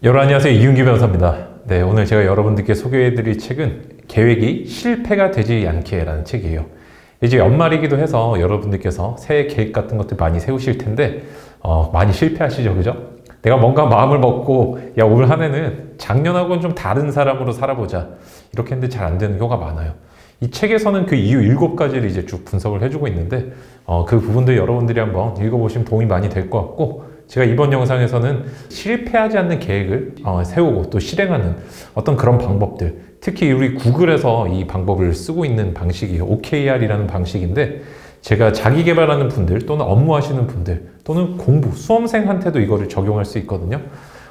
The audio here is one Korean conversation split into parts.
여러분 안녕하세요. 이윤규 변호사입니다. 네, 오늘 제가 여러분들께 소개해드릴 책은 계획이 실패가 되지 않게 라는 책이에요. 이제 연말이기도 해서 여러분들께서 새해 계획 같은 것들 많이 세우실 텐데 많이 실패하시죠, 그죠? 내가 뭔가 마음을 먹고 야, 올 한 해는 작년하고는 좀 다른 사람으로 살아보자 이렇게 했는데 잘 안 되는 경우가 많아요. 이 책에서는 그 이유 7가지를 이제 쭉 분석을 해주고 있는데 그 부분들 여러분들이 한번 읽어보시면 도움이 많이 될 것 같고, 제가 이번 영상에서는 실패하지 않는 계획을 세우고 또 실행하는 어떤 그런 방법들, 특히 우리 구글에서 이 방법을 쓰고 있는 방식이에요. OKR이라는 방식인데, 제가 자기 개발하는 분들 또는 업무하시는 분들 또는 수험생한테도 이거를 적용할 수 있거든요.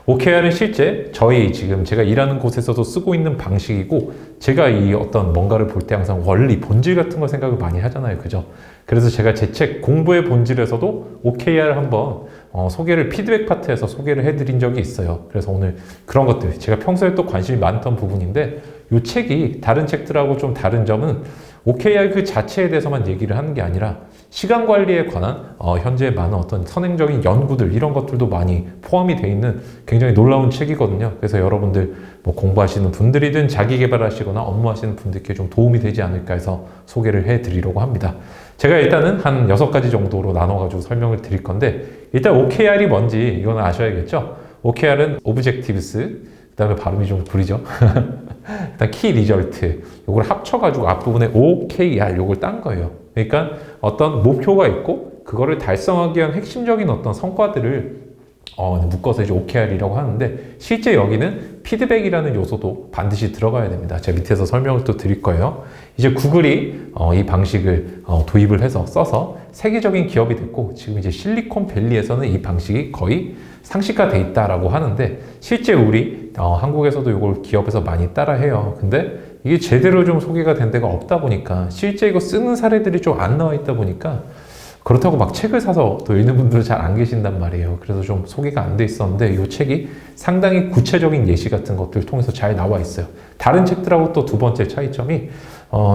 OKR은 실제 지금 제가 일하는 곳에서도 쓰고 있는 방식이고, 제가 이 어떤 뭔가를 볼 때 항상 원리, 본질 같은 걸 생각을 많이 하잖아요. 그죠? 그래서 제가 제 책 공부의 본질에서도 OKR 한번 소개를 피드백 파트에서 소개를 해드린 적이 있어요. 그래서 오늘 그런 것들, 제가 평소에 또 관심이 많던 부분인데, 이 책이 다른 책들하고 좀 다른 점은 OKR 그 자체에 대해서만 얘기를 하는 게 아니라 시간 관리에 관한 현재 많은 어떤 선행적인 연구들, 이런 것들도 많이 포함이 되어 있는 굉장히 놀라운 책이거든요. 그래서 여러분들 뭐 공부하시는 분들이든 자기 개발하시거나 업무하시는 분들께 좀 도움이 되지 않을까 해서 소개를 해드리려고 합니다. 제가 일단은 한 6가지 정도로 나눠가지고 설명을 드릴 건데, 일단 OKR이 뭔지 이거는 아셔야겠죠? OKR은 Objectives, 그 다음에 발음이 좀 구리죠? 일단 Key Result, 요걸 합쳐가지고 앞부분에 OKR, 요걸 딴 거예요. 그러니까 어떤 목표가 있고, 그거를 달성하기 위한 핵심적인 어떤 성과들을 묶어서 이제 OKR이라고 하는데, 실제 여기는 피드백이라는 요소도 반드시 들어가야 됩니다. 제가 밑에서 설명을 또 드릴 거예요. 이제 구글이 이 방식을 도입을 해서 써서 세계적인 기업이 됐고, 지금 이제 실리콘밸리에서는 이 방식이 거의 상식화돼 있다라고 하는데, 실제 우리 한국에서도 이걸 기업에서 많이 따라해요. 근데 이게 제대로 좀 소개가 된 데가 없다 보니까, 실제 이거 쓰는 사례들이 좀 안 나와 있다 보니까, 그렇다고 막 책을 사서 또 읽는 분들은 잘 안 계신단 말이에요. 그래서 좀 소개가 안 돼 있었는데, 이 책이 상당히 구체적인 예시 같은 것들을 통해서 잘 나와 있어요. 다른 책들하고 또 두 번째 차이점이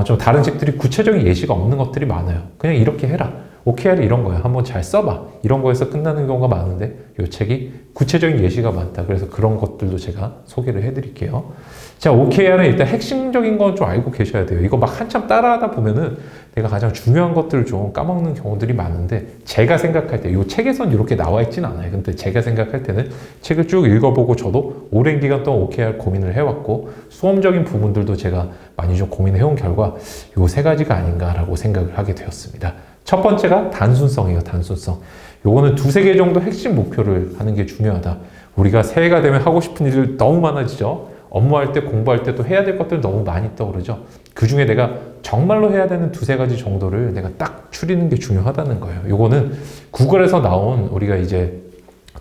좀 다른 책들이 구체적인 예시가 없는 것들이 많아요. 그냥 이렇게 해라, OKR이 이런 거야, 한번 잘 써봐, 이런 거에서 끝나는 경우가 많은데, 이 책이 구체적인 예시가 많다. 그래서 그런 것들도 제가 소개를 해드릴게요. 자, OKR은 일단 핵심적인 건 좀 알고 계셔야 돼요. 이거 막 한참 따라하다 보면은 내가 가장 중요한 것들을 좀 까먹는 경우들이 많은데, 제가 생각할 때, 이 책에선 이렇게 나와 있진 않아요. 근데 제가 생각할 때는 책을 쭉 읽어보고, 저도 오랜 기간 동안 OKR 고민을 해왔고, 수험적인 부분들도 제가 많이 좀 고민해온 결과 이 3가지가 아닌가라고 생각을 하게 되었습니다. 첫 번째가 단순성이에요. 단순성. 요거는 2-3개 정도 핵심 목표를 하는 게 중요하다. 우리가 새해가 되면 하고 싶은 일들 너무 많아지죠. 업무할 때, 공부할 때 또 해야 될 것들 너무 많이 떠오르죠. 그 중에 내가 정말로 해야 되는 2-3가지 정도를 내가 딱 추리는 게 중요하다는 거예요. 요거는 구글에서 나온, 우리가 이제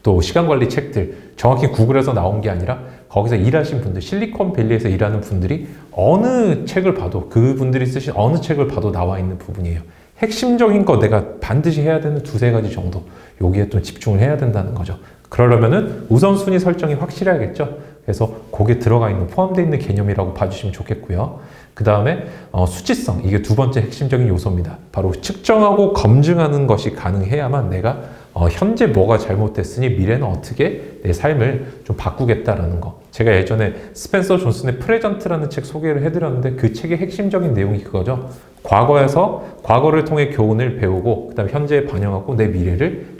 또 시간관리 책들, 정확히 구글에서 나온 게 아니라 거기서 일하신 분들, 실리콘밸리에서 일하는 분들이 어느 책을 봐도, 그분들이 쓰신 어느 책을 봐도 나와 있는 부분이에요. 핵심적인 거 내가 반드시 해야 되는 2-3가지 정도, 여기에 좀 집중을 해야 된다는 거죠. 그러려면은 우선순위 설정이 확실해야겠죠. 그래서 거기에 들어가 있는, 포함되어 있는 개념이라고 봐주시면 좋겠고요. 그 다음에 수치성, 이게 2번째 핵심적인 요소입니다. 바로 측정하고 검증하는 것이 가능해야만 내가 현재 뭐가 잘못됐으니 미래는 어떻게 내 삶을 좀 바꾸겠다라는 거. 제가 예전에 스펜서 존슨의 프레전트라는 책 소개를 해드렸는데, 그 책의 핵심적인 내용이 그거죠. 과거를 통해 교훈을 배우고, 그 다음에 현재에 반영하고 내 미래를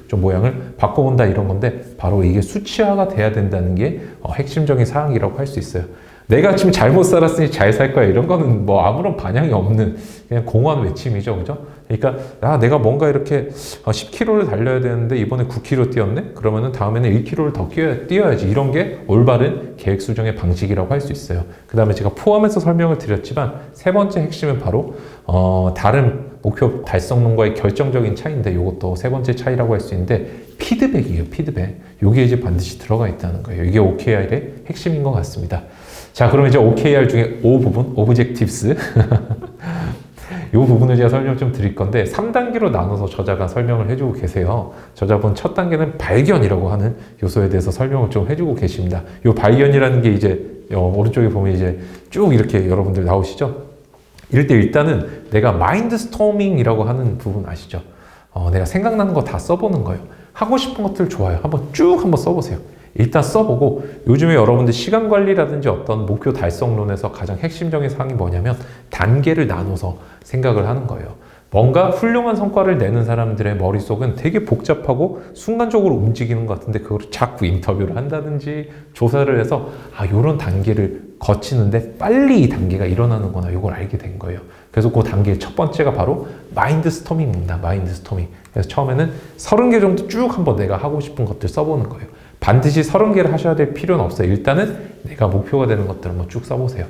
좀 모양을 바꿔본다, 이런 건데, 바로 이게 수치화가 돼야 된다는 게 핵심적인 사항이라고 할 수 있어요. 내가 지금 잘못 살았으니 잘 살 거야, 이런 거는 뭐 아무런 반향이 없는 그냥 공허한 외침이죠. 그죠? 그러니까 내가 뭔가 이렇게 10km를 달려야 되는데 이번에 9km 뛰었네? 그러면은 다음에는 1km를 더 뛰어야지. 이런 게 올바른 계획 수정의 방식이라고 할 수 있어요. 그 다음에 제가 포함해서 설명을 드렸지만, 3번째 핵심은 바로 다른 목표 달성론과의 결정적인 차이인데, 이것도 3번째 차이라고 할 수 있는데, 피드백이에요. 피드백. 이게 이제 반드시 들어가 있다는 거예요. 이게 OKR의 핵심인 것 같습니다. 자, 그럼 이제 OKR 중에 O 부분, Objectives. 이 부분을 제가 설명 좀 드릴 건데, 3단계로 나눠서 저자가 설명을 해주고 계세요. 저자분 첫 단계는 발견이라고 하는 요소에 대해서 설명을 좀 해주고 계십니다. 이 발견이라는 게 이제 오른쪽에 보면 이제 쭉 이렇게 여러분들 나오시죠? 이럴 때 일단은 내가 마인드 스토밍이라고 하는 부분 아시죠? 내가 생각나는 거 다 써보는 거예요. 하고 싶은 것들 좋아요. 한번 써보세요. 일단 써보고 요즘에 여러분들 시간 관리라든지 어떤 목표 달성론에서 가장 핵심적인 사항이 뭐냐면 단계를 나눠서 생각을 하는 거예요. 뭔가 훌륭한 성과를 내는 사람들의 머릿속은 되게 복잡하고 순간적으로 움직이는 것 같은데 그걸 자꾸 인터뷰를 한다든지 조사를 해서 요런 단계를 거치는데 빨리 이 단계가 일어나는구나 이걸 알게 된 거예요. 그래서 그 단계의 첫 번째가 바로 마인드 스토밍입니다. 마인드 스토밍. 그래서 처음에는 30개 정도 쭉 한번 내가 하고 싶은 것들 써보는 거예요. 반드시 30개를 하셔야 될 필요는 없어요. 일단은 내가 목표가 되는 것들 한번 쭉 써보세요.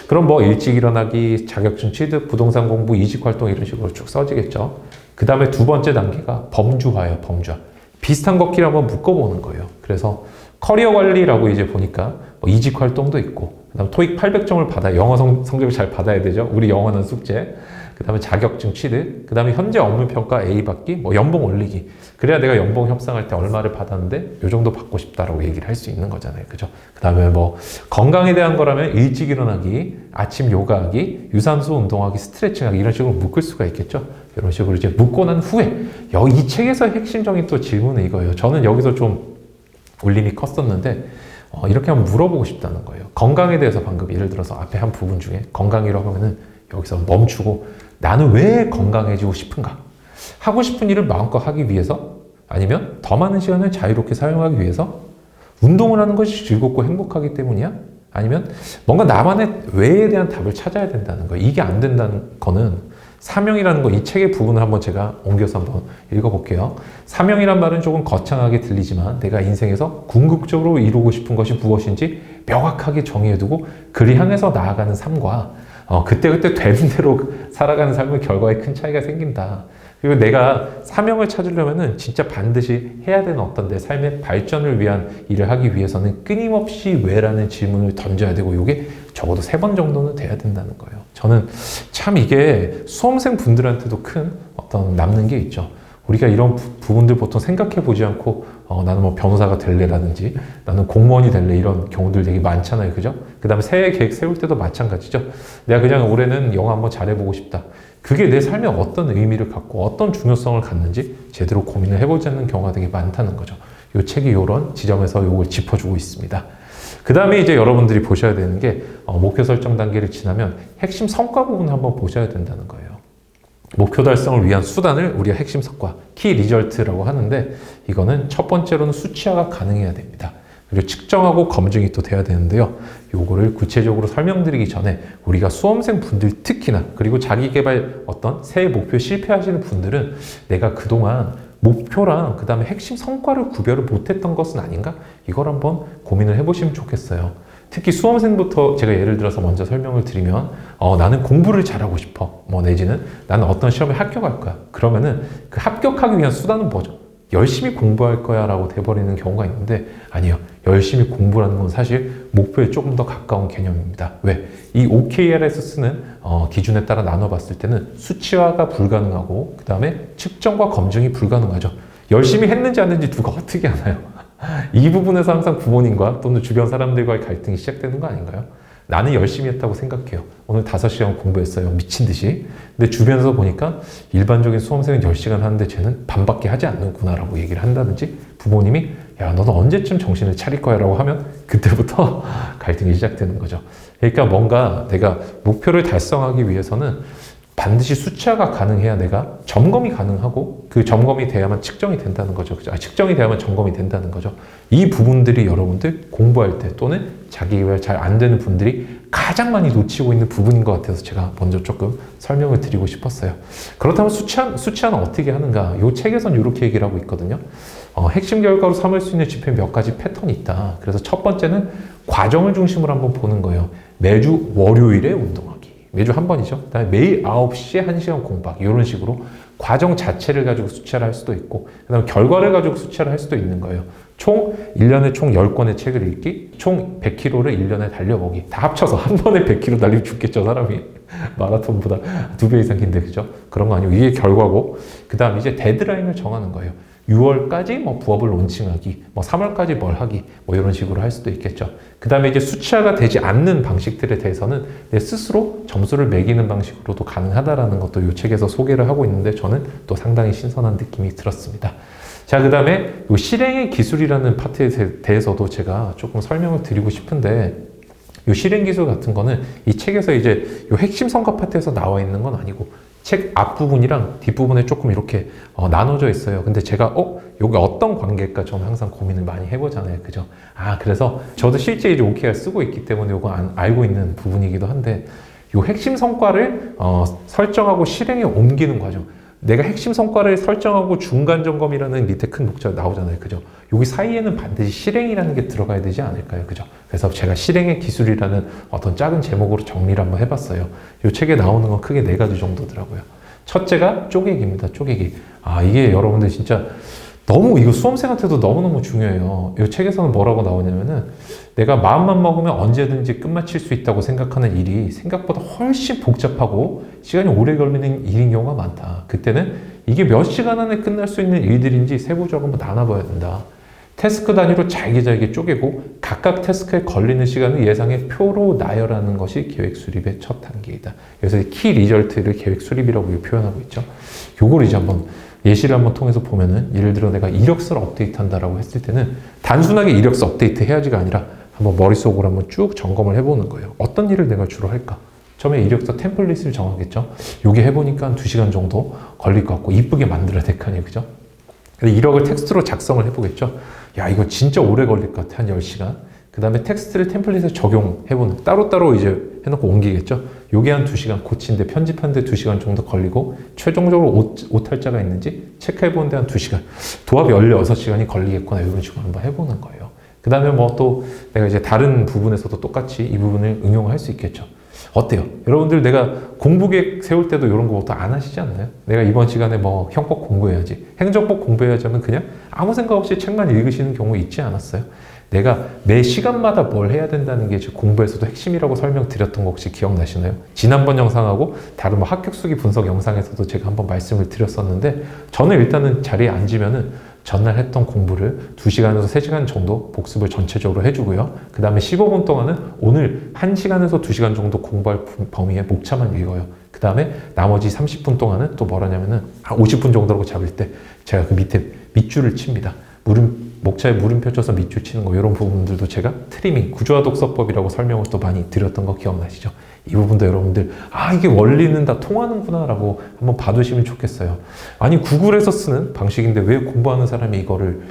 그럼 뭐 일찍 일어나기, 자격증 취득, 부동산 공부, 이직활동 이런 식으로 쭉 써지겠죠. 그 다음에 두 번째 단계가 범주화예요. 범주화. 비슷한 것끼리 한번 묶어보는 거예요. 그래서 커리어 관리라고 이제 보니까 뭐 이직활동도 있고 그 다음에 토익 800점을 받아 영어 성적을 잘 받아야 되죠. 우리 영어는 숙제. 그 다음에 자격증 취득, 그 다음에 현재 업무 평가 A 받기, 뭐 연봉 올리기. 그래야 내가 연봉 협상할 때 얼마를 받았는데 요 정도 받고 싶다라고 얘기를 할 수 있는 거잖아요. 그죠? 그 다음에 뭐 건강에 대한 거라면 일찍 일어나기, 아침 요가하기, 유산소 운동하기, 스트레칭하기 이런 식으로 묶을 수가 있겠죠. 이런 식으로 이제 묶고 난 후에 이 책에서 핵심적인 또 질문은 이거예요. 저는 여기서 좀 울림이 컸었는데 이렇게 한번 물어보고 싶다는 거예요. 건강에 대해서 방금 예를 들어서 앞에 한 부분 중에 건강이라고 하면은 여기서 멈추고 나는 왜 건강해지고 싶은가? 하고 싶은 일을 마음껏 하기 위해서? 아니면 더 많은 시간을 자유롭게 사용하기 위해서? 운동을 하는 것이 즐겁고 행복하기 때문이야? 아니면 뭔가 나만의 왜에 대한 답을 찾아야 된다는 거예요. 이게 안 된다는 거는 사명이라는 거, 이 책의 부분을 한번 제가 옮겨서 한번 읽어볼게요. 사명이란 말은 조금 거창하게 들리지만 내가 인생에서 궁극적으로 이루고 싶은 것이 무엇인지 명확하게 정해두고 그를 향해서 나아가는 삶과 그때그때 되는 대로 살아가는 삶의 결과에 큰 차이가 생긴다. 그리고 내가 사명을 찾으려면은 진짜 반드시 해야 되는 어떤 내 삶의 발전을 위한 일을 하기 위해서는 끊임없이 왜라는 질문을 던져야 되고 이게 적어도 3번 정도는 돼야 된다는 거예요. 저는 참 이게 수험생 분들한테도 큰 어떤 남는 게 있죠. 우리가 이런 부분들 보통 생각해 보지 않고 나는 뭐 변호사가 될래라든지 나는 공무원이 될래 이런 경우들 되게 많잖아요. 그죠? 그 다음에 새해 계획 세울 때도 마찬가지죠. 내가 그냥 올해는 영어 한번 잘해보고 싶다. 그게 내 삶에 어떤 의미를 갖고 어떤 중요성을 갖는지 제대로 고민을 해보지 않는 경우가 되게 많다는 거죠. 이 책이 이런 지점에서 이걸 짚어주고 있습니다. 그 다음에 이제 여러분들이 보셔야 되는 게 목표 설정 단계를 지나면 핵심 성과 부분을 한번 보셔야 된다는 거예요. 목표 달성을 위한 수단을 우리가 핵심 성과, 키 리절트라고 하는데 이거는 첫 번째로는 수치화가 가능해야 됩니다. 그리고 측정하고 검증이 또 돼야 되는데요. 요거를 구체적으로 설명드리기 전에 우리가 수험생 분들 특히나 그리고 자기개발 어떤 새해 목표 실패하시는 분들은 내가 그동안 목표랑 그 다음에 핵심 성과를 구별을 못했던 것은 아닌가? 이걸 한번 고민을 해보시면 좋겠어요. 특히 수험생부터 제가 예를 들어서 먼저 설명을 드리면 나는 공부를 잘하고 싶어. 뭐 내지는 나는 어떤 시험에 합격할 거야. 그러면은 그 합격하기 위한 수단은 뭐죠? 열심히 공부할 거야 라고 돼버리는 경우가 있는데 아니요. 열심히 공부라는 건 사실 목표에 조금 더 가까운 개념입니다. 왜? 이 OKR에서 쓰는 기준에 따라 나눠봤을 때는 수치화가 불가능하고 그 다음에 측정과 검증이 불가능하죠. 열심히 했는지 안 했는지 누가 어떻게 아나요? 이 부분에서 항상 부모님과 또는 주변 사람들과의 갈등이 시작되는 거 아닌가요? 나는 열심히 했다고 생각해요. 오늘 5시간 공부했어요. 미친 듯이. 근데 주변에서 보니까 일반적인 수험생은 10시간 하는데 쟤는 반밖에 하지 않는구나 라고 얘기를 한다든지 부모님이 야 너는 언제쯤 정신을 차릴 거야 라고 하면 그때부터 갈등이 시작되는 거죠. 그러니까 뭔가 내가 목표를 달성하기 위해서는 반드시 수치화가 가능해야 내가 점검이 가능하고 그 점검이 돼야만 측정이 된다는 거죠. 측정이 돼야만 점검이 된다는 거죠. 이 부분들이 여러분들 공부할 때 또는 자기개발 잘 안 되는 분들이 가장 많이 놓치고 있는 부분인 것 같아서 제가 먼저 조금 설명을 드리고 싶었어요. 그렇다면 수치화는 어떻게 하는가? 이 책에서는 이렇게 얘기를 하고 있거든요. 핵심 결과로 삼을 수 있는 지표에 몇 가지 패턴이 있다. 그래서 첫 번째는 과정을 중심으로 한번 보는 거예요. 매주 월요일에 운동하기. 매주 한 번이죠. 그다음에 매일 9시에 1시간 공부하기. 이런 식으로 과정 자체를 가지고 수치화를 할 수도 있고 그다음에 결과를 가지고 수치화를 할 수도 있는 거예요. 1년에 총 10권의 책을 읽기, 총 100km를 1년에 달려보기. 다 합쳐서 한 번에 100km 달리면 죽겠죠, 사람이. 마라톤보다 2배 이상 긴데, 그죠? 그런 거 아니고, 이게 결과고, 그 다음 이제 데드라인을 정하는 거예요. 6월까지 뭐 부업을 론칭하기, 뭐 3월까지 뭘 하기, 뭐 이런 식으로 할 수도 있겠죠. 그 다음에 이제 수치화가 되지 않는 방식들에 대해서는 내 스스로 점수를 매기는 방식으로도 가능하다라는 것도 이 책에서 소개를 하고 있는데 저는 또 상당히 신선한 느낌이 들었습니다. 자, 그 다음에 이 실행의 기술이라는 파트에 대해서도 제가 조금 설명을 드리고 싶은데, 이 실행 기술 같은 거는 이 책에서 이제 이 핵심 성과 파트에서 나와 있는 건 아니고 책 앞부분이랑 뒷부분에 조금 이렇게 나눠져 있어요. 근데 제가 여기 어떤 관계일까 저는 항상 고민을 많이 해보잖아요. 그죠? 그래서 저도 실제 이제 OKR 쓰고 있기 때문에 이거 알고 있는 부분이기도 한데, 이 핵심 성과를 설정하고 실행에 옮기는 과정. 내가 핵심 성과를 설정하고 중간 점검이라는 밑에 큰 목차 나오잖아요. 그죠? 여기 사이에는 반드시 실행이라는 게 들어가야 되지 않을까요? 그죠? 그래서 제가 실행의 기술이라는 어떤 작은 제목으로 정리를 한번 해봤어요. 이 책에 나오는 건 크게 4가지 정도더라고요. 첫째가 쪼개기입니다. 쪼개기. 이게 여러분들 진짜 너무 이거 수험생한테도 너무너무 중요해요. 이 책에서는 뭐라고 나오냐면은 내가 마음만 먹으면 언제든지 끝마칠 수 있다고 생각하는 일이 생각보다 훨씬 복잡하고 시간이 오래 걸리는 일인 경우가 많다. 그때는 이게 몇 시간 안에 끝날 수 있는 일들인지 세부적으로 한번 나눠봐야 된다. 태스크 단위로 잘게 쪼개고 각각 태스크에 걸리는 시간을 예상의 표로 나열하는 것이 계획 수립의 첫 단계이다. 그래서 키 리절트를 계획 수립이라고 표현하고 있죠. 요걸 이제 한번 예시를 한번 통해서 보면은, 예를 들어 내가 이력서를 업데이트한다라고 했을 때는 단순하게 이력서 업데이트 해야지가 아니라 한번 머릿속으로 한번 쭉 점검을 해보는 거예요. 어떤 일을 내가 주로 할까? 처음에 이력서 템플릿을 정하겠죠. 요게 해보니까 한 2시간 정도 걸릴 것 같고 이쁘게 만들어야 될 거 아니에요. 그죠? 근데 이력을 텍스트로 작성을 해보겠죠. 야, 이거 진짜 오래 걸릴 것 같아. 한 10시간. 그 다음에 텍스트를 템플릿에 적용해보는, 따로따로 이제 해놓고 옮기겠죠. 요게 한 2시간, 고치는데 편집하는데 2시간 정도 걸리고, 최종적으로 오탈자가 있는지 체크해보는데 한 2시간, 도합이 16시간이 걸리겠구나, 이런 식으로 한번 해보는 거예요. 그 다음에 뭐 또 내가 이제 다른 부분에서도 똑같이 이 부분을 응용할 수 있겠죠. 어때요? 여러분들 내가 공부 계획 세울 때도 이런 것도 안 하시지 않나요? 내가 이번 시간에 뭐 형법 공부해야지, 행정법 공부해야지 하면 그냥 아무 생각 없이 책만 읽으시는 경우 있지 않았어요? 내가 매 시간마다 뭘 해야 된다는 게 공부에서도 핵심이라고 설명드렸던 거 혹시 기억나시나요? 지난번 영상하고 다른 뭐 합격수기 분석 영상에서도 제가 한번 말씀을 드렸었는데, 저는 일단은 자리에 앉으면은 전날 했던 공부를 2시간에서 3시간 정도 복습을 전체적으로 해주고요. 그 다음에 15분 동안은 오늘 1시간에서 2시간 정도 공부할 범위의 목차만 읽어요. 그 다음에 나머지 30분 동안은 또 뭐라냐면은 한 50분 정도라고 잡을 때 제가 그 밑에 밑줄을 칩니다. 목차에 물음표 쳐서 밑줄 치는 거, 이런 부분들도 제가 트리밍, 구조화 독서법이라고 설명을 또 많이 드렸던 거 기억나시죠? 이 부분도 여러분들 이게 원리는 다 통하는구나 라고 한번 봐두시면 좋겠어요. 아니, 구글에서 쓰는 방식인데 왜 공부하는 사람이 이거를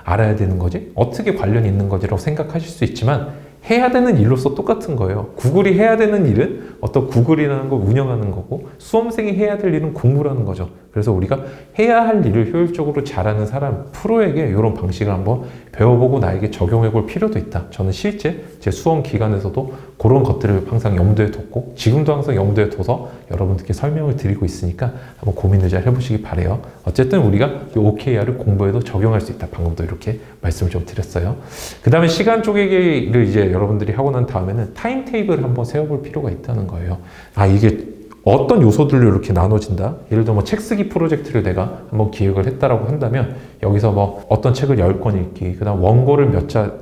알아야 되는 거지? 어떻게 관련이 있는 거지라고 생각하실 수 있지만, 해야 되는 일로서 똑같은 거예요. 구글이 해야 되는 일은 어떤 구글이라는 걸 운영하는 거고, 수험생이 해야 될 일은 공부라는 거죠. 그래서 우리가 해야 할 일을 효율적으로 잘하는 사람, 프로에게 이런 방식을 한번 배워보고 나에게 적용해 볼 필요도 있다. 저는 실제 제 수험 기간에서도 그런 것들을 항상 염두에 뒀고, 지금도 항상 염두에 둬서 여러분들께 설명을 드리고 있으니까 한번 고민을 잘 해보시기 바래요. 어쨌든 우리가 이 OKR을 공부에도 적용할 수 있다. 방금도 이렇게 말씀을 좀 드렸어요. 그 다음에 시간 쪼개기를 이제 여러분들이 하고 난 다음에는 타임테이블을 한번 세워볼 필요가 있다는 거예요. 이게 어떤 요소들로 이렇게 나눠진다. 예를 들어 뭐 책 쓰기 프로젝트를 내가 한번 기획을 했다라고 한다면, 여기서 뭐 어떤 책을 10권 읽기, 그 다음 원고를 몇 자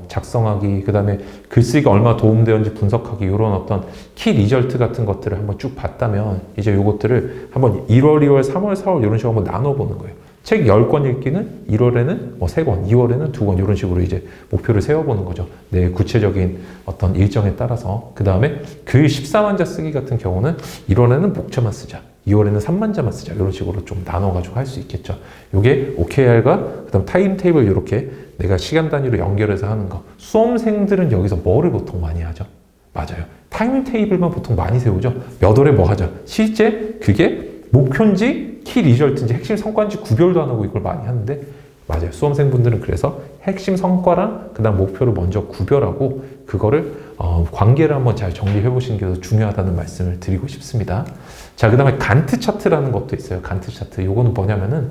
작성하기, 그 다음에 글쓰기가 얼마 도움되었는지 분석하기, 이런 어떤 키 리절트 같은 것들을 한번 쭉 봤다면, 이제 요것들을 한번 1월, 2월, 3월, 4월 이런 식으로 한번 나눠보는 거예요. 책 10권 읽기는 1월에는 뭐 3권, 2월에는 2권, 이런 식으로 이제 목표를 세워보는 거죠. 내 구체적인 어떤 일정에 따라서. 그 다음에 글 14만 자 쓰기 같은 경우는 1월에는 목차만 쓰자, 2월에는 3만 자만 쓰자, 이런 식으로 좀 나눠가지고 할 수 있겠죠. 요게 OKR과 그 다음 타임테이블, 이렇게 내가 시간 단위로 연결해서 하는 거. 수험생들은 여기서 뭐를 보통 많이 하죠? 맞아요. 타임테이블만 보통 많이 세우죠. 몇 월에 뭐 하자. 실제 그게 목표인지 키 리절트인지 핵심 성과인지 구별도 안 하고 이걸 많이 하는데, 맞아요. 수험생분들은 그래서 핵심 성과랑 그 다음 목표를 먼저 구별하고 그거를 관계를 한번 잘 정리해 보시는 게 더 중요하다는 말씀을 드리고 싶습니다. 자, 그 다음에 간트 차트라는 것도 있어요. 간트 차트. 요거는 뭐냐면은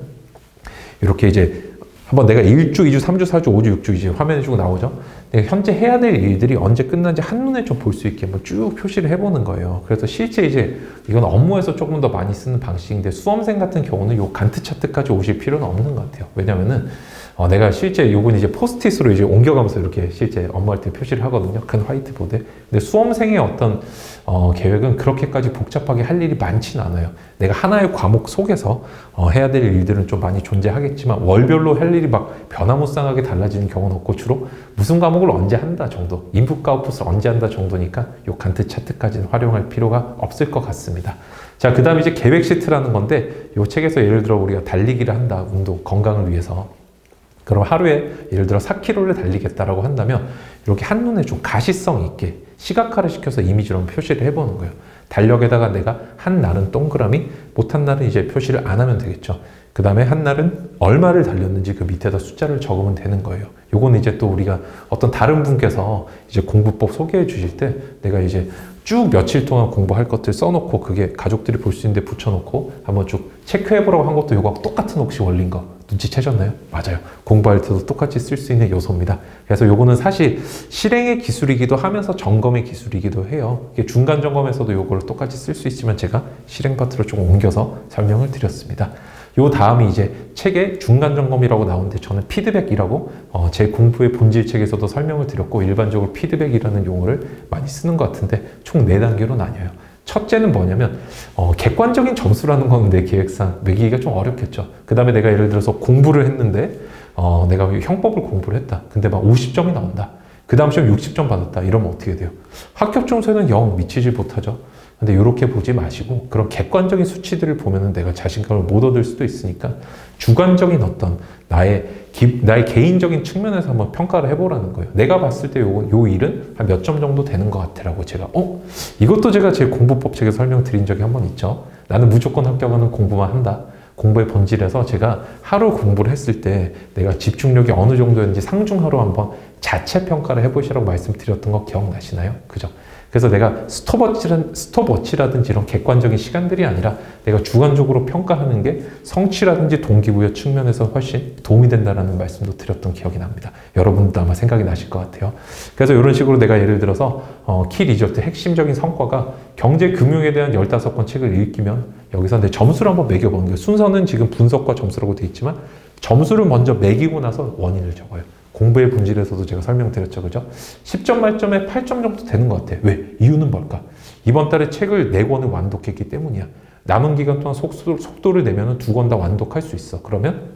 이렇게 이제 한번 내가 1주, 2주, 3주, 4주, 5주, 6주 이제 화면에 쭉 나오죠. 내가 현재 해야 될 일들이 언제 끝난지 한눈에 좀 볼 수 있게 한번 쭉 표시를 해보는 거예요. 그래서 실제 이제 이건 업무에서 조금 더 많이 쓰는 방식인데, 수험생 같은 경우는 요 간트 차트까지 오실 필요는 없는 것 같아요. 왜냐면은 내가 실제 요건 이제 포스트잇으로 이제 옮겨가면서 이렇게 실제 업무할 때 표시를 하거든요. 큰 화이트보드에. 근데 수험생의 어떤 계획은 그렇게까지 복잡하게 할 일이 많지는 않아요. 내가 하나의 과목 속에서 해야 될 일들은 좀 많이 존재하겠지만 월별로 할 일이 막 변화무쌍하게 달라지는 경우는 없고 주로 무슨 과목을 언제 한다 정도, 인풋과 아웃풋을 언제 한다 정도니까 요 간트 차트까지는 활용할 필요가 없을 것 같습니다. 자, 그 다음에 이제 계획 시트라는 건데 요 책에서 예를 들어 우리가 달리기를 한다, 운동, 건강을 위해서. 그럼 하루에 예를 들어 4km를 달리겠다라고 한다면 이렇게 한눈에 좀 가시성 있게 시각화를 시켜서 이미지로 표시를 해보는 거예요. 달력에다가 내가 한 날은 동그라미, 못한 날은 이제 표시를 안 하면 되겠죠. 그 다음에 한 날은 얼마를 달렸는지 그 밑에다 숫자를 적으면 되는 거예요. 요건 이제 또 우리가 어떤 다른 분께서 이제 공부법 소개해 주실 때 내가 이제 쭉 며칠 동안 공부할 것들 써놓고 그게 가족들이 볼 수 있는데 붙여놓고 한번 쭉 체크해보라고 한 것도 요거하고 똑같은 혹시 원리인 거 눈치채셨나요? 맞아요. 공부할 때도 똑같이 쓸 수 있는 요소입니다. 그래서 요거는 사실 실행의 기술이기도 하면서 점검의 기술이기도 해요. 이게 중간 점검에서도 요거를 똑같이 쓸 수 있지만 제가 실행 파트로 좀 옮겨서 설명을 드렸습니다. 요 다음이 이제 책에 중간 점검이라고 나오는데 저는 피드백이라고 제 공부의 본질 책에서도 설명을 드렸고 일반적으로 피드백이라는 용어를 많이 쓰는 것 같은데 총 4단계로 나뉘어요. 첫째는 뭐냐면 객관적인 점수라는 건 내 계획상 매기기가 좀 어렵겠죠. 그 다음에 내가 예를 들어서 공부를 했는데 내가 형법을 공부를 했다. 근데 막 50점이 나온다. 그 다음 시험 60점 받았다. 이러면 어떻게 돼요? 합격 점수에는 영 미치지 못하죠. 근데 이렇게 보지 마시고 그런 객관적인 수치들을 보면은 내가 자신감을 못 얻을 수도 있으니까 주관적인 어떤 나의 개인적인 측면에서 한번 평가를 해보라는 거예요. 내가 봤을 때 요 일은 한 몇 점 정도 되는 것 같아라고 제가 이것도 제가 제 공부법 책에 설명드린 적이 한 번 있죠. 나는 무조건 합격하는 공부만 한다. 공부의 본질에서 제가 하루 공부를 했을 때 내가 집중력이 어느 정도였는지 상중하로 한번 자체 평가를 해보시라고 말씀드렸던 거 기억나시나요? 그죠? 그래서 내가 스톱워치라든지 이런 객관적인 시간들이 아니라 내가 주관적으로 평가하는 게 성취라든지 동기부여 측면에서 훨씬 도움이 된다는 말씀도 드렸던 기억이 납니다. 여러분도 아마 생각이 나실 것 같아요. 그래서 이런 식으로 내가 예를 들어서 키 리저트 핵심적인 성과가 경제 금융에 대한 15권 책을 읽기면 여기서 내 점수를 한번 매겨보는 거예요. 순서는 지금 분석과 점수라고 되어 있지만 점수를 먼저 매기고 나서 원인을 적어요. 공부의 본질에서도 제가 설명드렸죠. 그죠? 10점 만점에 8점 정도 되는 것 같아. 왜? 이유는 뭘까? 이번 달에 책을 4권을 완독했기 때문이야. 남은 기간 동안 속도를 내면 2권 다 완독할 수 있어. 그러면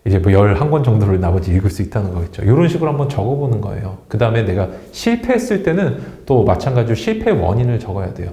이제 뭐 11권 정도를 나머지 읽을 수 있다는 거겠죠. 이런 식으로 한번 적어보는 거예요. 그 다음에 내가 실패했을 때는 또 마찬가지로 실패 원인을 적어야 돼요.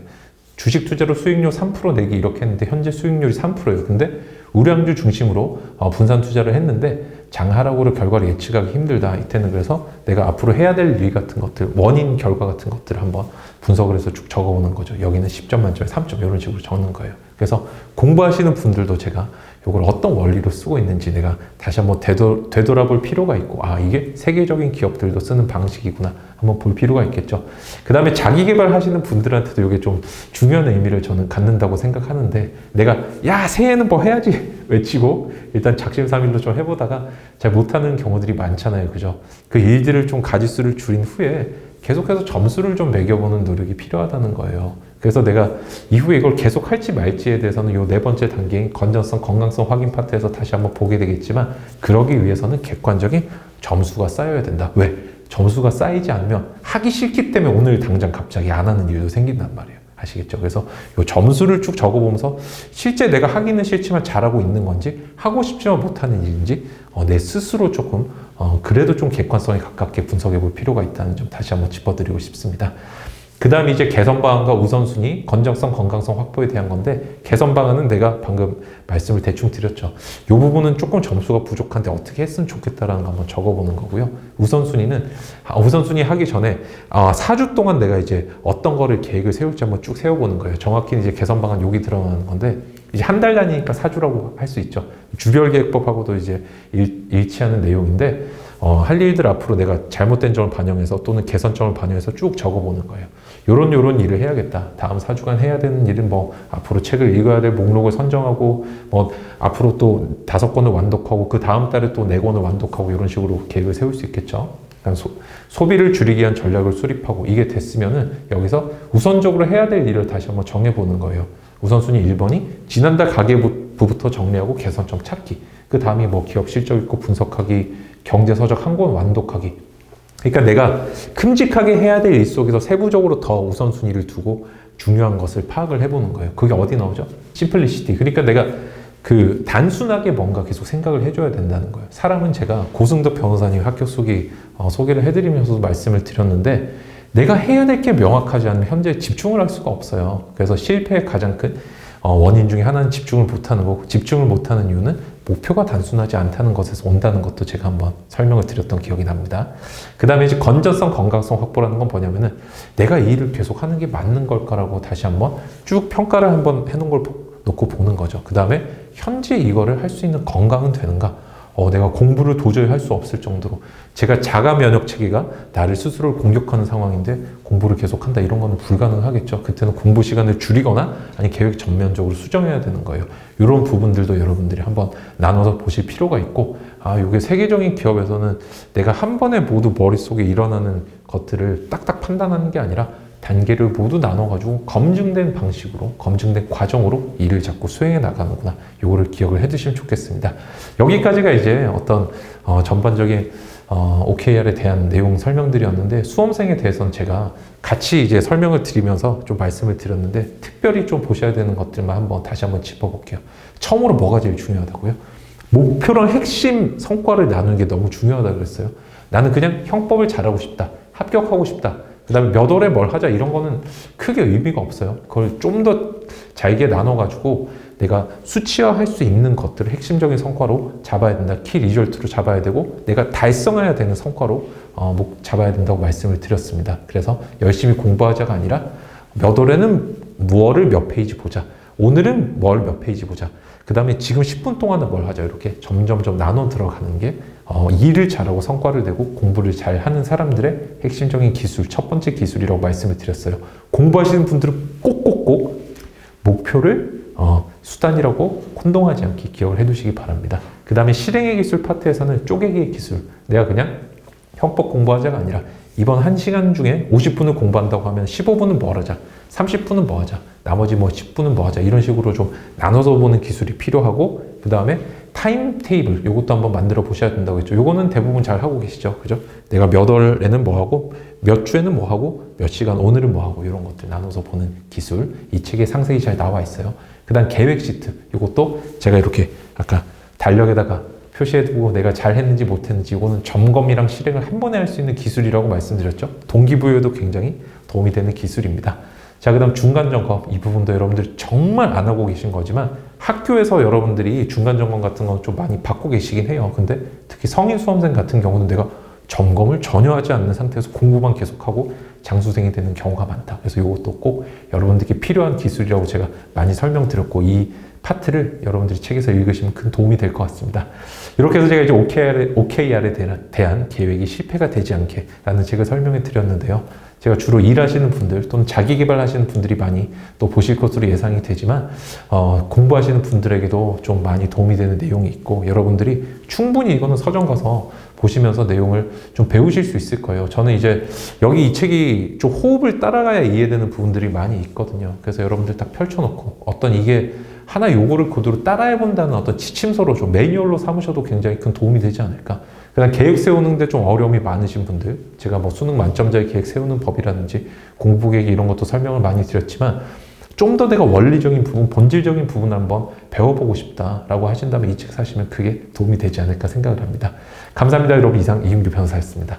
주식 투자로 수익률 3% 내기 이렇게 했는데 현재 수익률이 3%예요. 근데 우량주 중심으로 분산 투자를 했는데 장하락으로 결과를 예측하기 힘들다. 이때는 그래서 내가 앞으로 해야 될 일 같은 것들, 원인, 결과 같은 것들을 한번 분석을 해서 쭉 적어보는 거죠. 여기는 10점 만점에 3점 이런 식으로 적는 거예요. 그래서 공부하시는 분들도 제가 이걸 어떤 원리로 쓰고 있는지 내가 다시 한번 되돌아볼 필요가 있고 이게 세계적인 기업들도 쓰는 방식이구나 한번 볼 필요가 있겠죠. 그 다음에 자기 개발하시는 분들한테도 이게 좀 중요한 의미를 저는 갖는다고 생각하는데 내가 새해에는 뭐 해야지 외치고 일단 작심삼일로 좀 해보다가 잘 못하는 경우들이 많잖아요. 그죠? 그 일들을 좀 가지수를 줄인 후에 계속해서 점수를 좀 매겨보는 노력이 필요하다는 거예요. 그래서 내가 이후에 이걸 계속 할지 말지에 대해서는 요 4번째 단계인 건전성, 건강성 확인 파트에서 다시 한번 보게 되겠지만 그러기 위해서는 객관적인 점수가 쌓여야 된다. 왜? 점수가 쌓이지 않으면 하기 싫기 때문에 오늘 당장 갑자기 안 하는 일도 생긴단 말이에요. 아시겠죠? 그래서 요 점수를 쭉 적어보면서 실제 내가 하기는 싫지만 잘하고 있는 건지 하고 싶지만 못하는 일인지 내 스스로 조금 그래도 좀 객관성에 가깝게 분석해 볼 필요가 있다는 점 다시 한번 짚어드리고 싶습니다. 그 다음에 이제 개선 방안과 우선순위, 건전성, 건강성 확보에 대한 건데 개선 방안은 내가 방금 말씀을 대충 드렸죠. 이 부분은 조금 점수가 부족한데 어떻게 했으면 좋겠다라는 거 한번 적어보는 거고요. 우선순위는 우선순위 하기 전에 4주 동안 내가 이제 어떤 거를 계획을 세울지 한번 쭉 세워보는 거예요. 정확히 이제 개선 방안 여기 들어가는 건데 이제 한 달 단위니까 4주라고 할 수 있죠. 주별계획법하고도 이제 일치하는 내용인데 할 일들 앞으로 내가 잘못된 점을 반영해서 또는 개선점을 반영해서 쭉 적어보는 거예요. 요런 일을 해야겠다. 다음 4주간 해야 되는 일은 뭐 앞으로 책을 읽어야 될 목록을 선정하고 뭐 앞으로 또 5권을 완독하고 그 다음 달에 또 4권을 완독하고 이런 식으로 계획을 세울 수 있겠죠. 소비를 줄이기 위한 전략을 수립하고 이게 됐으면은 여기서 우선적으로 해야 될 일을 다시 한번 정해보는 거예요. 우선순위 1번이 지난달 가계부부터 정리하고 개선점 찾기. 그 다음이 뭐 기업 실적 읽고 분석하기, 경제서적 한 권 완독하기. 그러니까 내가 큼직하게 해야 될 일 속에서 세부적으로 더 우선순위를 두고 중요한 것을 파악을 해보는 거예요. 그게 어디 나오죠? 심플리시티. 그러니까 내가 그 단순하게 뭔가 계속 생각을 해줘야 된다는 거예요. 사람은 제가 고승덕 변호사님 학교 속에 소개를 해드리면서도 말씀을 드렸는데 내가 해야 될 게 명확하지 않으면 현재 집중을 할 수가 없어요. 그래서 실패의 가장 큰 원인 중에 하나는 집중을 못하는 거고 집중을 못하는 이유는 목표가 단순하지 않다는 것에서 온다는 것도 제가 한번 설명을 드렸던 기억이 납니다. 그 다음에 이제 건전성, 건강성 확보라는 건 뭐냐면은 내가 이 일을 계속 하는 게 맞는 걸까라고 다시 한번 쭉 평가를 한번 해놓은 걸 놓고 보는 거죠. 그 다음에 현재 이거를 할 수 있는 건강은 되는가? 내가 공부를 도저히 할 수 없을 정도로 제가 자가 면역 체계가 나를 스스로를 공격하는 상황인데 공부를 계속한다 이런 거는 불가능하겠죠. 그때는 공부 시간을 줄이거나 아니 계획 전면적으로 수정해야 되는 거예요. 이런 부분들도 여러분들이 한번 나눠서 보실 필요가 있고 이게 세계적인 기업에서는 내가 한 번에 모두 머릿속에 일어나는 것들을 딱딱 판단하는 게 아니라 단계를 모두 나눠가지고 검증된 방식으로, 검증된 과정으로 일을 자꾸 수행해 나가는구나. 요거를 기억을 해두시면 좋겠습니다. 여기까지가 이제 어떤 전반적인 OKR에 대한 내용 설명들이었는데 수험생에 대해서는 제가 같이 이제 설명을 드리면서 좀 말씀을 드렸는데 특별히 좀 보셔야 되는 것들만 한번 다시 한번 짚어볼게요. 처음으로 뭐가 제일 중요하다고요? 목표랑 핵심 성과를 나누는 게 너무 중요하다고 그랬어요. 나는 그냥 형법을 잘하고 싶다. 합격하고 싶다. 그 다음에 몇 월에 뭘 하자 이런 거는 크게 의미가 없어요. 그걸 좀 더 잘게 나눠가지고 내가 수치화할 수 있는 것들을 핵심적인 성과로 잡아야 된다. 키 리졸트로 잡아야 되고 내가 달성해야 되는 성과로 잡아야 된다고 말씀을 드렸습니다. 그래서 열심히 공부하자가 아니라 몇 월에는 무엇을 몇 페이지 보자. 오늘은 뭘 몇 페이지 보자. 그 다음에 지금 10분 동안은 뭘 하자. 이렇게 점점점 나눠 들어가는 게 일을 잘하고 성과를 내고 공부를 잘 하는 사람들의 핵심적인 기술, 첫 번째 기술이라고 말씀을 드렸어요. 공부하시는 분들은 꼭꼭꼭 목표를 수단이라고 혼동하지 않게 기억을 해두시기 바랍니다. 그 다음에 실행의 기술 파트에서는 쪼개기의 기술. 내가 그냥 형법 공부하자가 아니라 이번 1시간 중에 50분을 공부한다고 하면 15분은 뭘 하자, 30분은 뭐 하자, 나머지 뭐 10분은 뭐 하자 이런 식으로 좀 나눠서 보는 기술이 필요하고 그 다음에 타임 테이블 요것도 한번 만들어 보셔야 된다고 했죠. 요거는 대부분 잘 하고 계시죠. 그죠? 내가 몇 월에는 뭐 하고 몇 주에는 뭐 하고 몇 시간 오늘은 뭐 하고 이런 것들 나눠서 보는 기술 이 책에 상세히 잘 나와 있어요. 그 다음 계획 시트 요것도 제가 이렇게 아까 달력에다가 표시해두고 내가 잘 했는지 못했는지 이거는 점검이랑 실행을 한 번에 할 수 있는 기술이라고 말씀드렸죠. 동기부여에도 굉장히 도움이 되는 기술입니다. 자, 그 다음 중간점검. 이 부분도 여러분들이 정말 안 하고 계신 거지만 학교에서 여러분들이 중간점검 같은 건 좀 많이 받고 계시긴 해요. 근데 특히 성인 수험생 같은 경우는 내가 점검을 전혀 하지 않는 상태에서 공부만 계속하고 장수생이 되는 경우가 많다. 그래서 이것도 꼭 여러분들께 필요한 기술이라고 제가 많이 설명드렸고 이 파트를 여러분들이 책에서 읽으시면 큰 도움이 될 것 같습니다. 이렇게 해서 제가 이제 OKR에 대한 계획이 실패가 되지 않게 라는 책을 설명해 드렸는데요. 제가 주로 일하시는 분들 또는 자기 개발하시는 분들이 많이 또 보실 것으로 예상이 되지만 공부하시는 분들에게도 좀 많이 도움이 되는 내용이 있고 여러분들이 충분히 이거는 서점 가서 보시면서 내용을 좀 배우실 수 있을 거예요. 저는 이제 여기 이 책이 좀 호흡을 따라가야 이해되는 부분들이 많이 있거든요. 그래서 여러분들 딱 펼쳐놓고 어떤 이게 하나 요거를 그대로 따라해본다는 어떤 지침서로 좀 매뉴얼로 삼으셔도 굉장히 큰 도움이 되지 않을까. 그다음 계획 세우는데 좀 어려움이 많으신 분들 제가 뭐 수능 만점자의 계획 세우는 법이라든지 공부 계획 이런 것도 설명을 많이 드렸지만 좀 더 내가 원리적인 부분, 본질적인 부분 한번 배워보고 싶다라고 하신다면 이 책 사시면 크게 도움이 되지 않을까 생각을 합니다. 감사합니다. 여러분 이상 이윤규 변호사였습니다.